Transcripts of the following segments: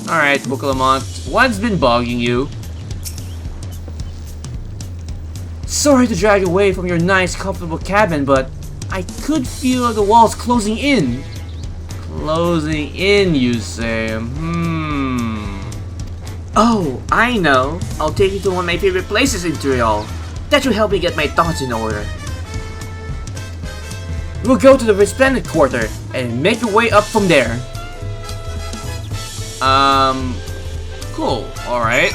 Alright, Wuk Lamat, what's been bugging you? Sorry to drag you away from your nice, comfortable cabin, but I could feel the walls closing in. Closing in, you say? Oh, I know. I'll take you to one of my favorite places in Tural. That should help me get my thoughts in order. We'll go to the Resplendent Quarter and make your way up from there. Cool. Alright.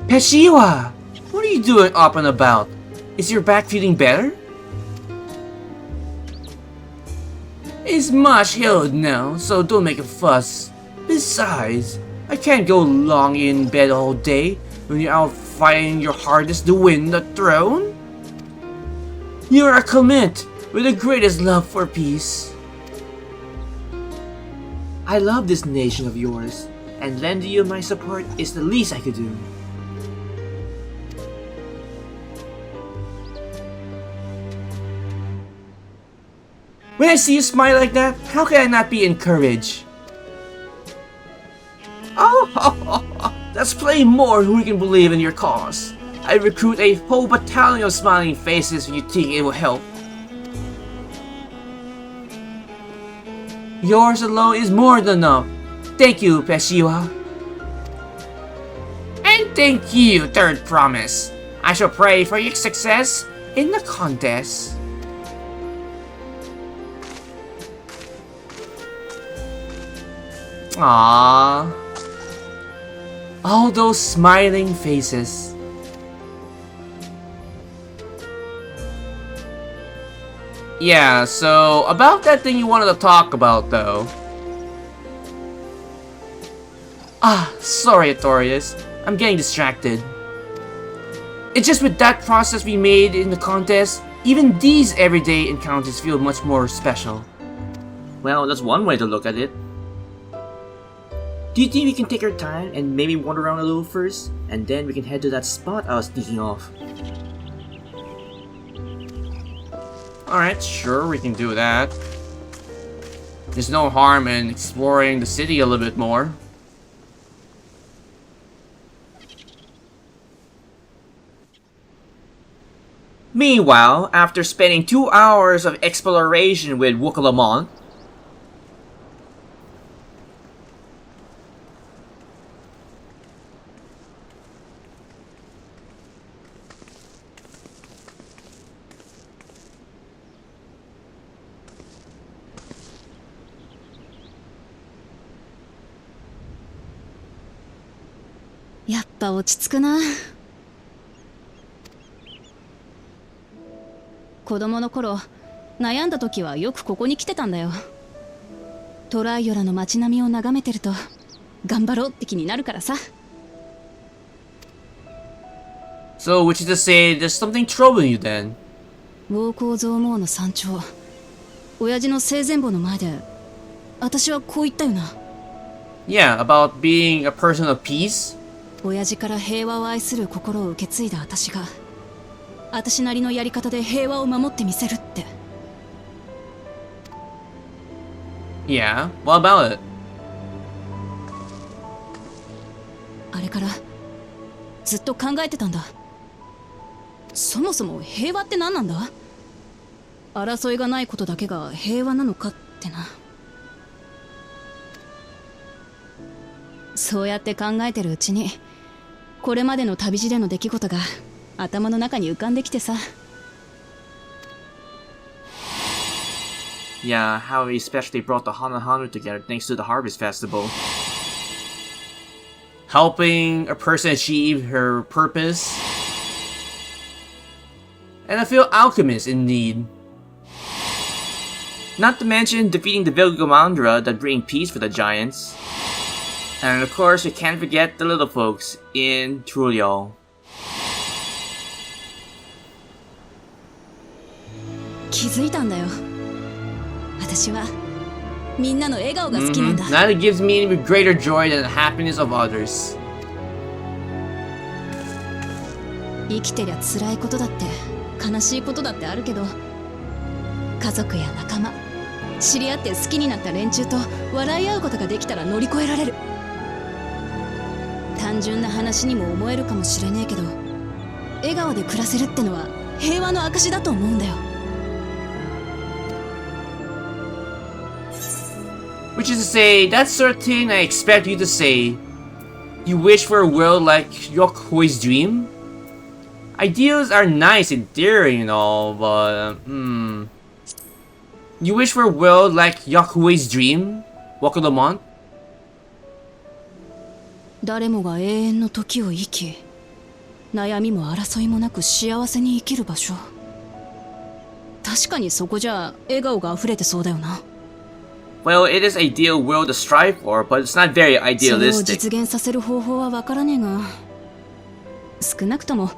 Peshiwa! What are you doing up and about? Is your back feeling better? It's much healed now, so don't make a fuss. Besides, I can't go long in bed all day when you're out fighting your hardest to win the throne. You're a claimant with the greatest love for peace. I love this nation of yours, and lending you my support is the least I could do. When I see you smile like that, how can I not be encouraged? Oh, that's playing more who can believe in your cause. I recruit a whole battalion of smiling faces if you think it will help. Yours alone is more than enough. Thank you, Peshiwa. And thank you, Third Promise. I shall pray for your success in the contest. Aww. All those smiling faces. Yeah, so about that thing you wanted to talk about though. Sorry Artorias, I'm getting distracted. It's just with that process we made in the contest, even these everyday encounters feel much more special. Well, that's one way to look at it. Do you think we can take our time and maybe wander around a little first, and then we can head to that spot I was thinking of? Alright, sure, we can do that. There's no harm in exploring the city a little bit more. Meanwhile, after spending 2 hours of exploration with Wuk Lamat,やっぱ落ち着くな。子供の頃、悩んだ時はよくここに来てたんだよ。トライオラの街並みを眺めてると、頑張ろうって気になるからさ。So, which is to say, there's something troubling you then? ウォーコーゾーモーの山頂、親父の生前墓の前で、私はこう言ったよな。Yeah, about being a person of peace? 親父から平和を愛する心を受け継いだ私が、私なりのやり方で平和を守ってみせるって。Yeah, what about it? あれからずっと考えてたんだ。そもそも平和って何なんだ？争いがないことだけが平和なのかってな。そうやって考えてるうちに、これまでの旅路での出来事が頭の中に浮かんできてさ。Yeah, how he especially brought the Hunter together thanks to the Harvest Festival. Helping a person achieve her purpose. And a fellow alchemist in need. Not to mention defeating the Vilgamandra that bring peace for the giants. And of course, we can't forget the little folks in Tuliyollal. 気づいたんだよ。私はみんなの笑顔が好きなんだ。Nothing gives me any greater joy than the happiness of others. 生きてりゃ辛いことだって悲しいことだってあるけど、家族や仲間、知り合って好きになった連中と笑い合うことができたら乗り越えられる。単純な話にも思えるかもしれねえけど、笑顔で暮らせるってのは平和の証だと思うんだよ。Which is to say, that sort of thing I expect you to say. You wish for a world like Yokoi's dream? Ideals are nice in theory and all, but You wish for a world like Yokoi's dream? Wuk Lamat? 誰もが永遠の時を生き、悩みも争いもなく幸せに生きる場所。確かにそこじゃ笑顔が溢れてそうだよな。Well, it is ideal world to strive for, but it's not very それを idealistic. 実現させる方法はわからねえが、少なくとも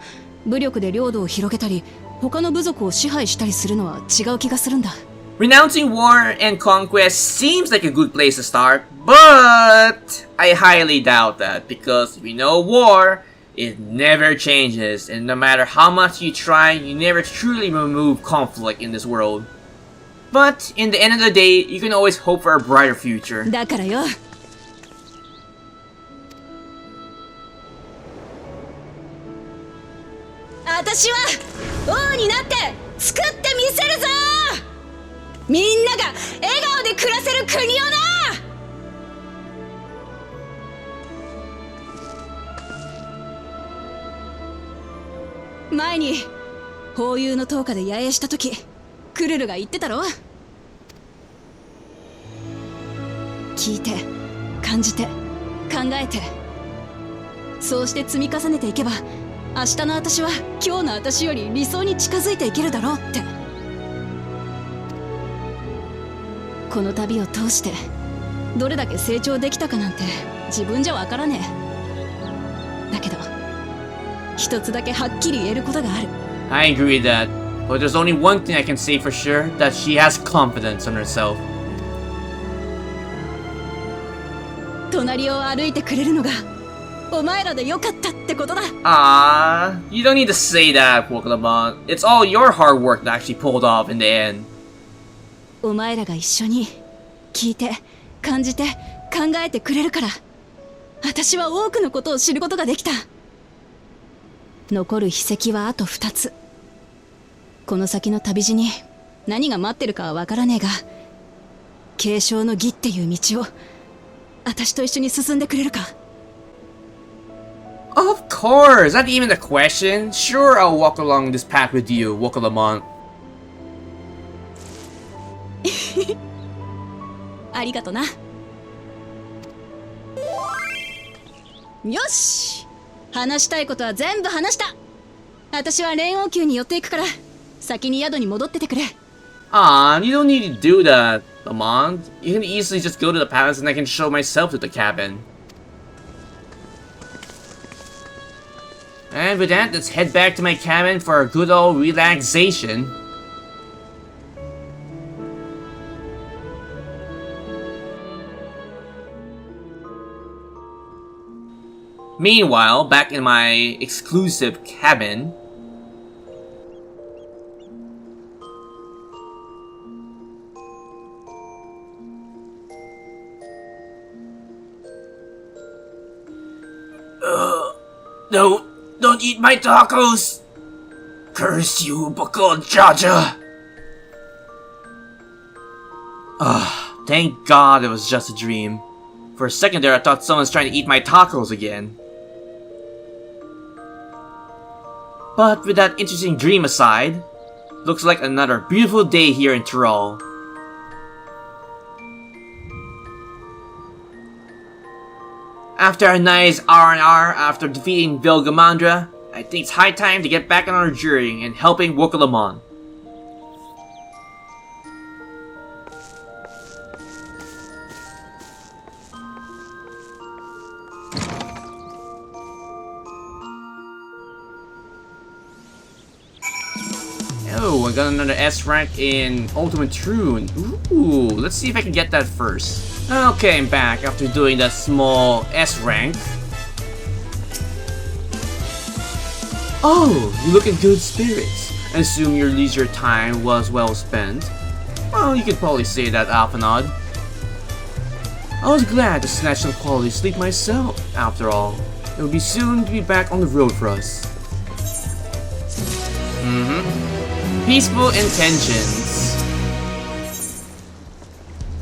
武力で領土を広げたり他の部族を支配したりするのは違う気がするんだ。Renouncing war and conquest seems like a good place to start, but I highly doubt that, because we know war, it never changes, and no matter how much you try, you never truly remove conflict in this world. But in the end of the day, you can always hope for a brighter future. だからよ、私は王になって作ってみせるぞ。みんなが笑顔で暮らせる国をな。前にホーユーの灯火で野営した時、クルルが言ってたろ。聞いて、感じて、考えて、そうして積み重ねていけば、明日の私は今日の私より理想に近づいていけるだろうって。この旅を通してどれだけ成長できたかなんて自分じゃわからねえ。だけど一つだけはっきり言えることがある。 I agree with that, but there's only one thing I can say for sure, that she has confidence in herself. 隣を歩いてくれるのがお前らでよかったってことだ。Ah, you don't need to say that, Wuk Lamat. It's all your hard work that actually pulled off in the end. お前らが一緒に聞いて感じて考えてくれるから、私は多くのことを知ることができた。残る秘跡はあと2つ。この先の旅路に何が待ってるかはわからねえが、継承の儀っていう道を私と一緒に進んでくれるか。 Of course, not even a question. Sure, I'll walk along this path with you, Wuk Lamat. ありがとな。よし、話したいことは全部話した。私は連王宮に寄っていくから、先に宿に戻っててくれ。Ah, you don't need to do that, Lamat. You can easily just go to the palace and I can show myself to the cabin. And with that, let's head back to my cabin for a good old relaxation. Meanwhile, back in my exclusive cabin, don't eat my tacos! Curse you, buckled Jaja! Thank God it was just a dream. For a second there, I thought someone's trying to eat my tacos again. But with that interesting dream aside, looks like another beautiful day here in Tural. After a nice R&R after defeating Vilgamandra, I think it's high time to get back on our journey and helping Wuk Lamat. Oh, I got another S rank in Ultimate Rune. Ooh, let's see if I can get that first. Okay, I'm back after doing that small S rank. Oh, you look in good spirits. I assume your leisure time was well spent. Well, you could probably say that, Alphanod. I was glad to snatch some quality sleep myself, after all. It will be soon to be back on the road for us. Peaceful intentions.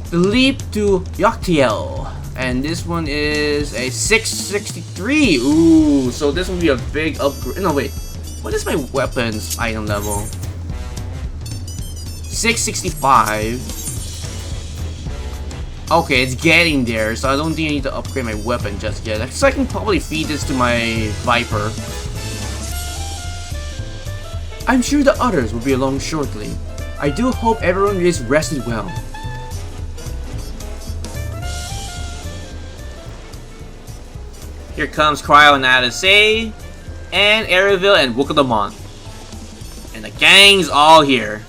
The leap to Yoctiel. And this one is a 663. Ooh, so this will be a big upgrade. No, wait. What is my weapons item level? 665. Okay, it's getting there, so I don't think I need to upgrade my weapon just yet. So I can probably feed this to my Viper. I'm sure the others will be along shortly. I do hope everyone is rested well. Here comes Cryo and Odyssey, and Eorzea and Wuk Lamat. And the gang's all here.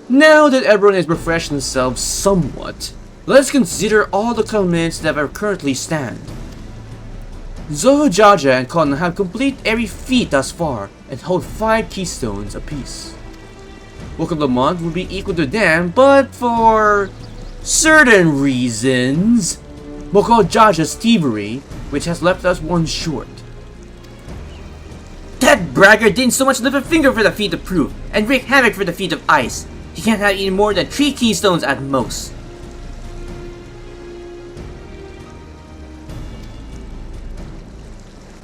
Now that everyone has refreshed themselves somewhat, let's consider all the claimants that are currently stand. Jaja and Con have completed every feat thus far and hold 5 keystones apiece. Wuk Lamat will be equal to them, but for certain reasons, Jaja's thievery, which has left us one short. That braggart didn't so much lift a finger for the feat of proof, and wreak havoc for the feat of ice. He can't have any more than 3 keystones at most.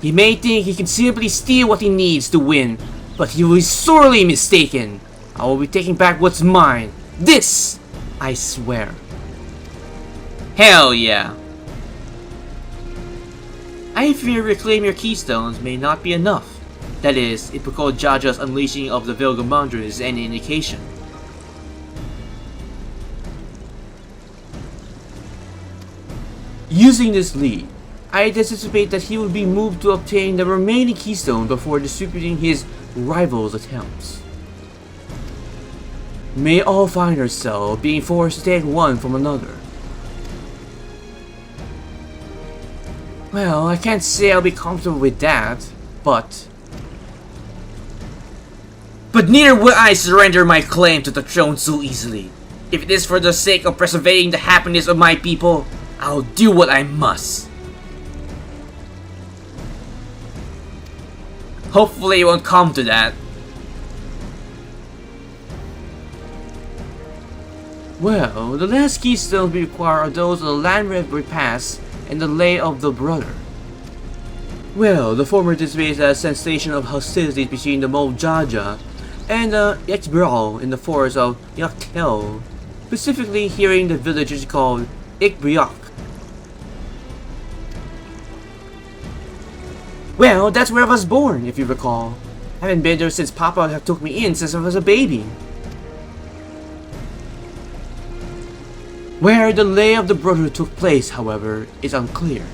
He may think he can simply steal what he needs to win, but he will be sorely mistaken. I will be taking back what's mine. This, I swear. Hell yeah. I fear reclaim your keystones may not be enough. That is, if Jaja's unleashing of the Vilgamandra is any indication. Using this lead, I anticipate that he will be moved to obtain the remaining keystone before distributing his rival's attempts. May all find ourselves being forced to take one from another. Well, I can't say I'll be comfortable with that, but neither will I surrender my claim to the throne so easily. If it is for the sake of preserving the happiness of my people, I'll do what I must. Hopefully it won't come to that. Well, the last keystones we require are those of the Landreverie Pass and the Lay of the Brother. Well, the former displays a sensation of hostility between the Jaja and the Ikbrial in the forest of Yoctiel, specifically hearing the village is called Ikbriok. Well, that's where I was born, if you recall. I haven't been there since Papa took me in since I was a baby. Where the Lay of the Brother took place, however, is unclear.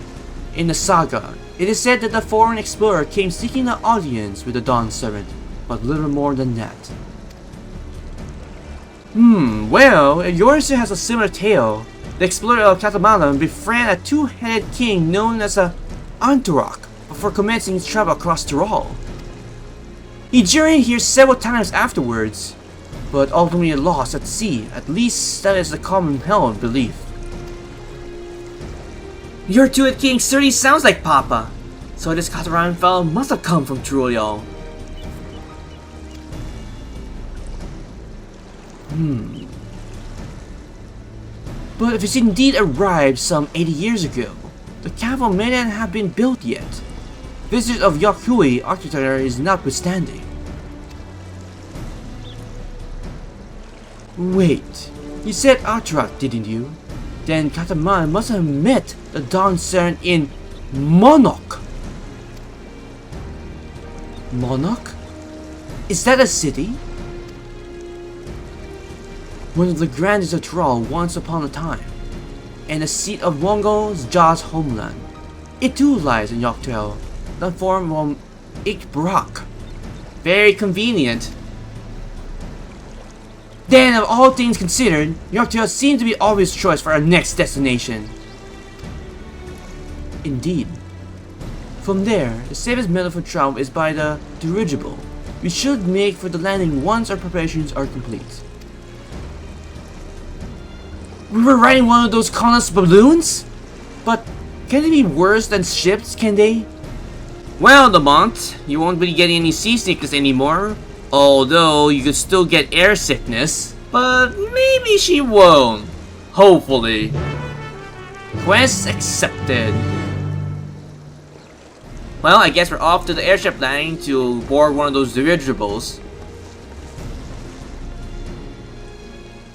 In the saga, it is said that a foreign explorer came seeking an audience with the Dawnservant, but little more than that. Well, Eorzea has a similar tale. The explorer of Catamalan befriended a two-headed king known as a Anturok before commencing his travel across Tural. He journeyed here several times afterwards, but ultimately lost at sea. At least that is the common held belief. Your two-headed king certainly sounds like Papa, so this Catamaran fellow must have come from Tuliyollal. But if it's indeed arrived some 80 years ago, the capital may not have been built yet. Visitors of Yokhui architecture is notwithstanding. Wait, you said Atrak, didn't you? Then Catamaran must have met the Dawnservant in Monok. Monok? Is that a city? One of the grandest of Tural once upon a time, and the seat of Wongol's Ja's homeland. It too lies in Yoctiel, not far from Embark. Very convenient. Then, of all things considered, Eorzea seems to be obvious choice for our next destination. Indeed. From there, the safest method for travel is by the dirigible. We should make for the landing once our preparations are complete. We were riding one of those colorless balloons? But can they be worse than ships, can they? Well, Lamont, you won't be getting any seasickness anymore. Although you could still get air sickness. But maybe she won't. Hopefully. Quest accepted. Well, I guess we're off to the airship landing to board one of those dirigibles.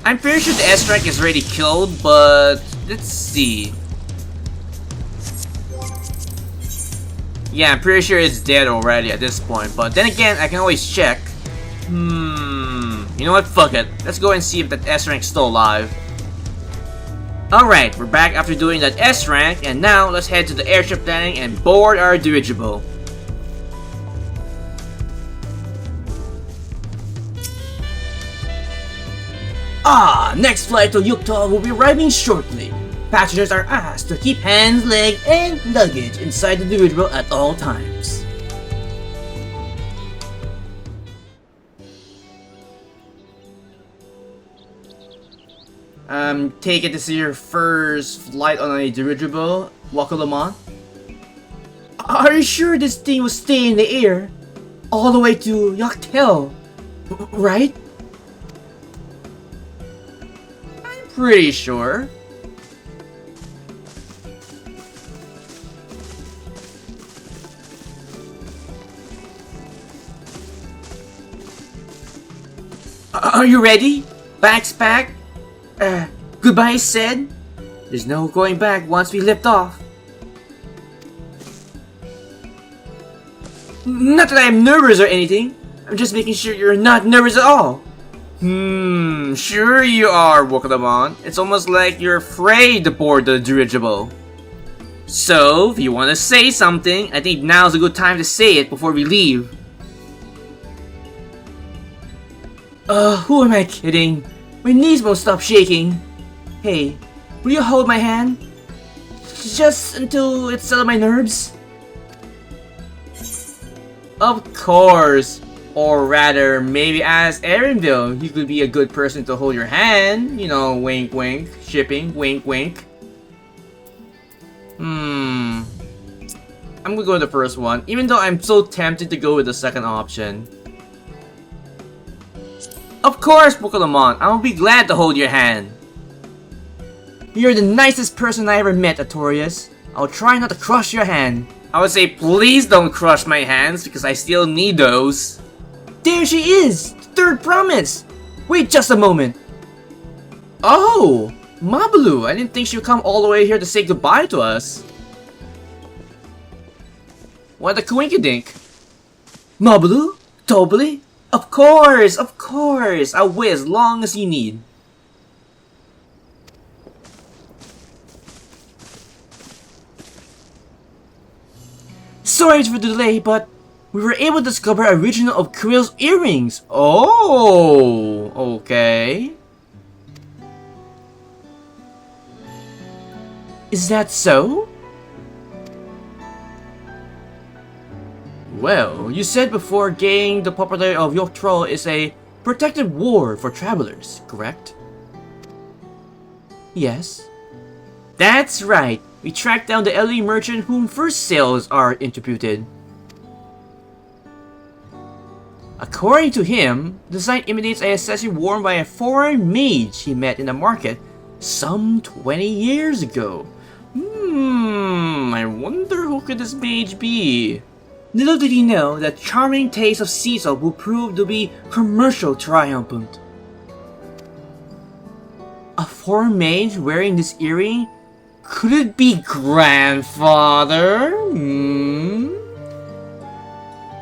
I'm pretty sure the S-Rank is already killed, but let's see. Yeah, I'm pretty sure it's dead already at this point, but then again, I can always check. You know what? Fuck it. Let's go and see if that S-Rank's still alive. Alright, we're back after doing that S-Rank, and now let's head to the airship landing and board our dirigible. Next flight to Tuliyollal will be arriving shortly. Passengers are asked to keep hands, legs, and luggage inside the dirigible at all times. Take it this is your first flight on a dirigible, Wuk Lamat? Are you sure this thing will stay in the air all the way to Tuliyollal, right? I'm pretty sure. Are you ready? Bags packed? Goodbye said? There's no going back once we lift off. Not that I'm nervous or anything. I'm just making sure you're not nervous at all. Sure you are, Wuk Lamat. It's almost like you're afraid to board the dirigible. So, if you want to say something, I think now's a good time to say it before we leave. Who am I kidding? My knees won't stop shaking. Hey, will you hold my hand? Just until it settles my nerves? Of course. Or rather, maybe ask Erenville. He could be a good person to hold your hand. You know, wink wink. Shipping, wink wink. I'm gonna go with the first one, even though I'm so tempted to go with the second option. Of course, Wuk Lamat, I'll be glad to hold your hand. You're the nicest person I ever met, Artorias. I'll try not to crush your hand. I would say please don't crush my hands because I still need those. There she is! Third promise! Wait just a moment. Oh! Mabalu, I didn't think she'd come all the way here to say goodbye to us. What a coinkydink. Mabalu? Totally? Of course! I'll wait as long as you need. Sorry for the delay, but we were able to discover an original of Krill's earrings. Oh, okay. Is that so? Well, you said before gaining the popularity of Tural is a protective ward for travelers, correct? Yes. That's right. We tracked down the elderly merchant whom first sales are attributed. According to him, the design imitates an accessory worn by a foreign mage he met in the market some 20 years ago. I wonder who could this mage be? Little did he know that charming taste of sea salt will prove to be commercial triumphant. A foreign mage wearing this earring? Could it be grandfather?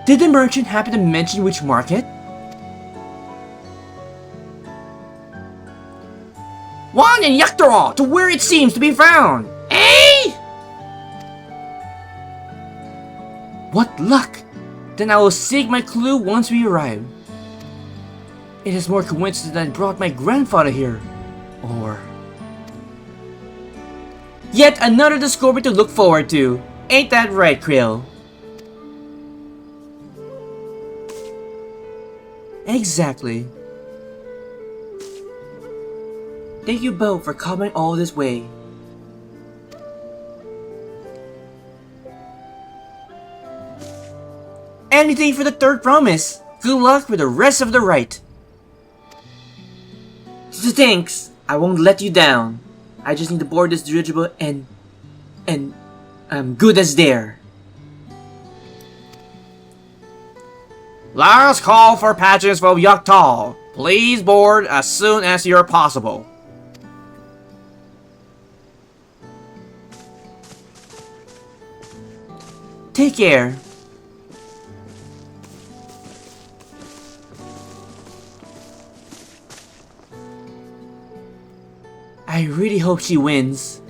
Did the merchant happen to mention which market? One in Tural, to where it seems to be found. Eh? What luck! Then I will seek my clue once we arrive. It is more coincidence that I brought my grandfather here. Or... yet another discovery to look forward to. Ain't that right, Krill? Exactly. Thank you both for coming all this way. Anything for the third promise. Good luck with the rest of the rite. Thanks. I won't let you down. I just need to board this dirigible and I'm good as there. Last call for passengers from Yuktall. Please board as soon as you're possible. Take care. I really hope she wins.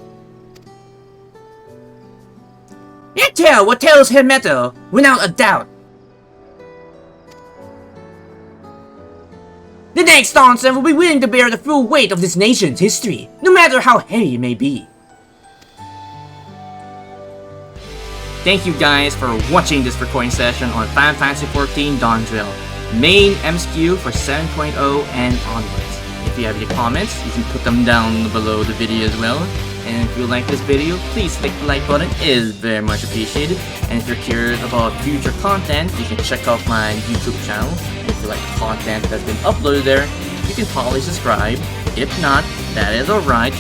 Intel will tell us her metal, without a doubt. The next Dawnservant will be willing to bear the full weight of this nation's history, no matter how heavy it may be. Thank you guys for watching this recording session on Fantasy XIV Dawntrail, main MSQ for 7.0 and onwards. If you have any comments, you can put them down below the video as well. And if you like this video, please click the like button, it is very much appreciated. And if you're curious about future content, you can check out my YouTube channel. If you like the content that's been uploaded there, you can probably subscribe. If not, that is alright.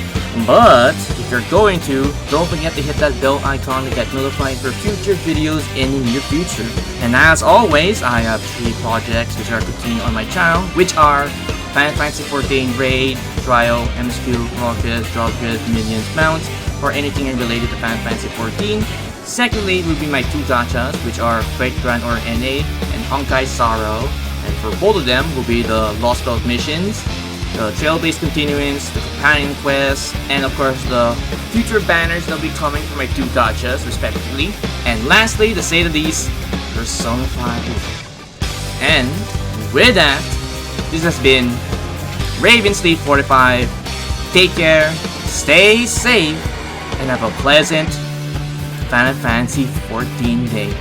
But if you're going to, don't forget to hit that bell icon to get notified for future videos in the near future. And as always, I have 3 projects which are continuing on my channel, which are Fantasy XIV Raid, Trial, MSQ, Rockets, Dropkits, Minions, Mounts, or anything related to Fantasy XIV. Secondly will be my 2 gachas, which are Freight Grand or NA and Honkai Sorrow. And for both of them will be the Lost Belt missions, the trail-based continuance, the companion quests, and of course the future banners that will be coming for my 2 gachas respectively. And lastly, to say the least, Persona 5. And with that, this has been Ravensleep45. Take care, stay safe, and have a pleasant Final Fantasy XIV day.